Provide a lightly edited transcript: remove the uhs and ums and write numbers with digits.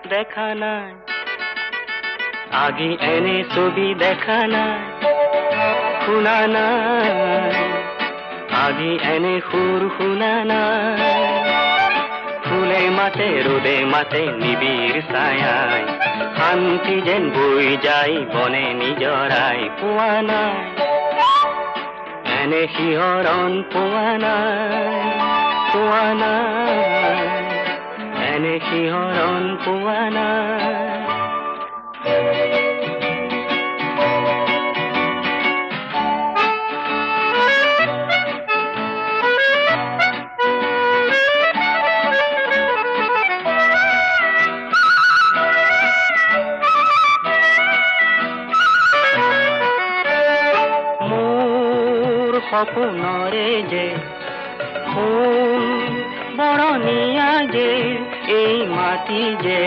দেখা নাই আগে এনে ছবি দেখা নাই শুনা নাই আগে এনে সুৰ শুনা নাই ফুলে মাতে ৰোদে মাতে নিবিড় ছায়ায় শান্তি যেন বৈ যায় বনে নিজৰাই পোৱা নাই এনে শিহৰণ পোৱা নাই এনে শিহৰণ পোৱা নাই সপোনৰে যে ফুল বৰণীয়া যে এই মাটি যে